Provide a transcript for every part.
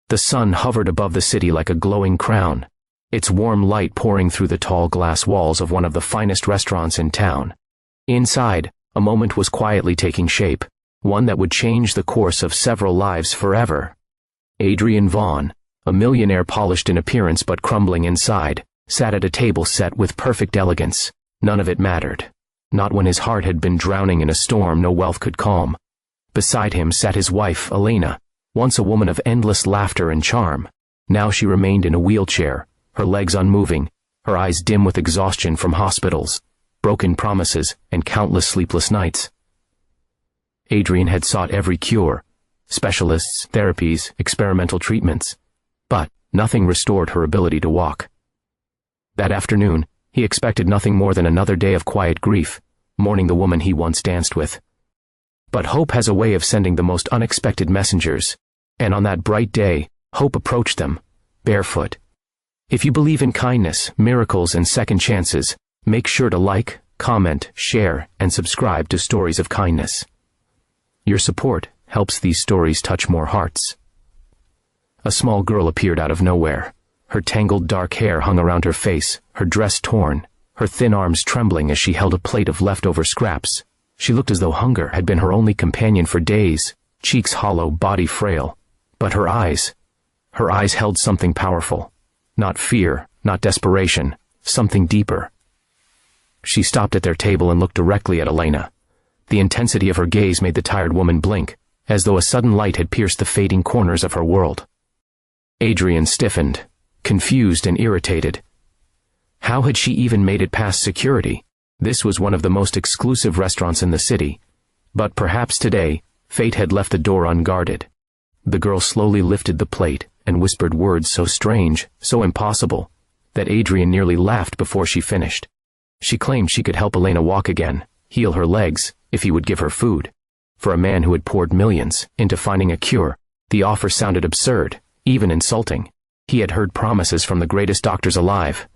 The sun hovered above the city like a glowing crown, its warm light pouring through the tall glass walls of one of the finest restaurants in town. Inside, a moment was quietly taking shape, one that would change the course of several lives forever. Adrian Vaughn, a millionaire polished in appearance but crumbling inside, sat at a table set with perfect elegance. None of it mattered. Not when his heart had been drowning in a storm no wealth could calm. Beside him sat his wife, Elena, once a woman of endless laughter and charm. Now she remained in a wheelchair, her legs unmoving, her eyes dim with exhaustion from hospitals, broken promises, and countless sleepless nights. Adrian had sought every cure, specialists, therapies, experimental treatments, but nothing restored her ability to walk. That afternoon, he expected nothing more than another day of quiet grief, mourning the woman he once danced with. But hope has a way of sending the most unexpected messengers, and on that bright day, hope approached them, barefoot. If you believe in kindness, miracles, and second chances, make sure to like, comment, share, and subscribe to Stories of Kindness. Your support helps these stories touch more hearts. A small girl appeared out of nowhere. Her tangled dark hair hung around her face, her dress torn, her thin arms trembling as she held a plate of leftover scraps. She looked as though hunger had been her only companion for days, cheeks hollow, body frail. But her eyes held something powerful. Not fear, not desperation, something deeper. She stopped at their table and looked directly at Elena. The intensity of her gaze made the tired woman blink, as though a sudden light had pierced the fading corners of her world. Adrian stiffened, confused and irritated. How had she even made it past security? This was one of the most exclusive restaurants in the city. But perhaps today, fate had left the door unguarded. The girl slowly lifted the plate and whispered words so strange, so impossible, that Adrian nearly laughed before she finished. She claimed she could help Elena walk again, heal her legs, if he would give her food. For a man who had poured millions into finding a cure, the offer sounded absurd, even insulting. He had heard promises from the greatest doctors alive,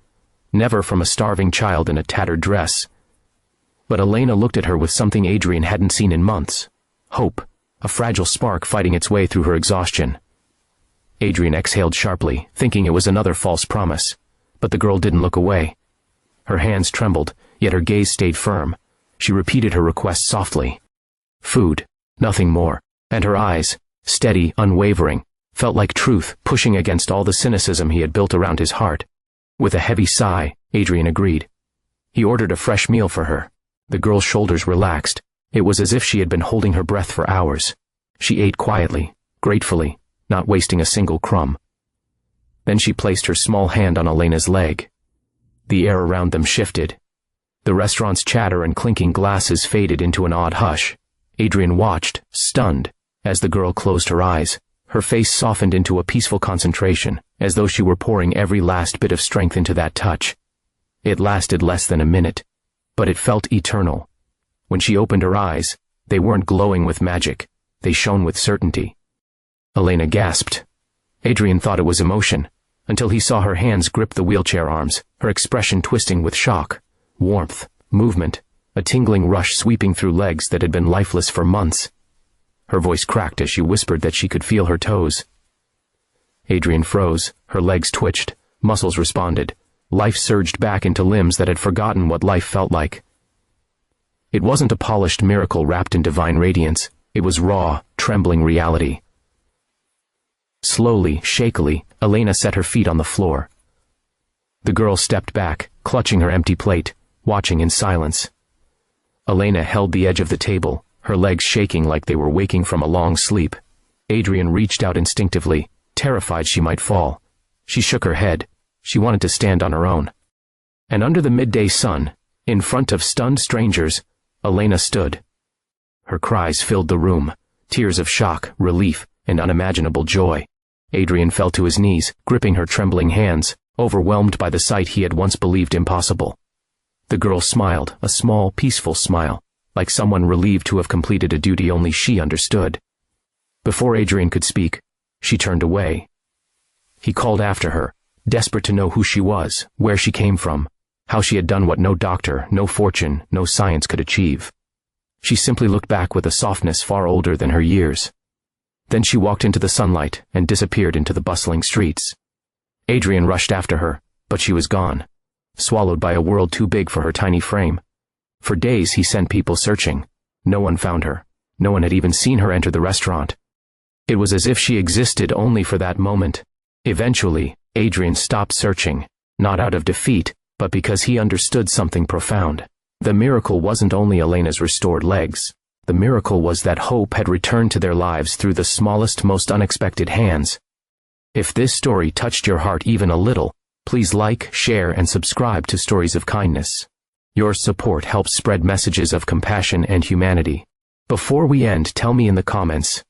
never from a starving child in a tattered dress. But Elena looked at her with something Adrian hadn't seen in months. Hope, a fragile spark fighting its way through her exhaustion. Adrian exhaled sharply, thinking it was another false promise. But the girl didn't look away. Her hands trembled, yet her gaze stayed firm. She repeated her request softly. Food, nothing more. And her eyes, steady, unwavering, felt like truth pushing against all the cynicism he had built around his heart. With a heavy sigh, Adrian agreed. He ordered a fresh meal for her. The girl's shoulders relaxed. It was as if she had been holding her breath for hours. She ate quietly, gratefully, not wasting a single crumb. Then she placed her small hand on Elena's leg. The air around them shifted. The restaurant's chatter and clinking glasses faded into an odd hush. Adrian watched, stunned, as the girl closed her eyes. Her face softened into a peaceful concentration, as though she were pouring every last bit of strength into that touch. It lasted less than a minute, but it felt eternal. When she opened her eyes, they weren't glowing with magic. They shone with certainty. Elena gasped. Adrian thought it was emotion, until he saw her hands grip the wheelchair arms, her expression twisting with shock, warmth, movement, a tingling rush sweeping through legs that had been lifeless for months. Her voice cracked as she whispered that she could feel her toes. Adrian froze, her legs twitched, muscles responded. Life surged back into limbs that had forgotten what life felt like. It wasn't a polished miracle wrapped in divine radiance. It was raw, trembling reality. Slowly, shakily, Elena set her feet on the floor. The girl stepped back, clutching her empty plate, watching in silence. Elena held the edge of the table, her legs shaking like they were waking from a long sleep. Adrian reached out instinctively, terrified she might fall. She shook her head. She wanted to stand on her own. And under the midday sun, in front of stunned strangers, Elena stood. Her cries filled the room, tears of shock, relief, and unimaginable joy. Adrian fell to his knees, gripping her trembling hands, overwhelmed by the sight he had once believed impossible. The girl smiled, a small, peaceful smile, like someone relieved to have completed a duty only she understood. Before Adrian could speak, she turned away. He called after her, desperate to know who she was, where she came from, how she had done what no doctor, no fortune, no science could achieve. She simply looked back with a softness far older than her years. Then she walked into the sunlight and disappeared into the bustling streets. Adrian rushed after her, but she was gone, swallowed by a world too big for her tiny frame. For days he sent people searching. No one found her. No one had even seen her enter the restaurant. It was as if she existed only for that moment. Eventually, Adrian stopped searching, not out of defeat, but because he understood something profound. The miracle wasn't only Elena's restored legs. The miracle was that hope had returned to their lives through the smallest, most unexpected hands. If this story touched your heart even a little, please like, share, and subscribe to Stories of Kindness. Your support helps spread messages of compassion and humanity. Before we end, tell me in the comments,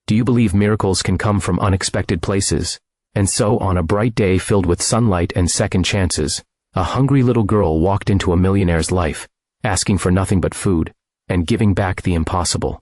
do you believe miracles can come from unexpected places? And so, on a bright day filled with sunlight and second chances, a hungry little girl walked into a millionaire's life, asking for nothing but food, and giving back the impossible.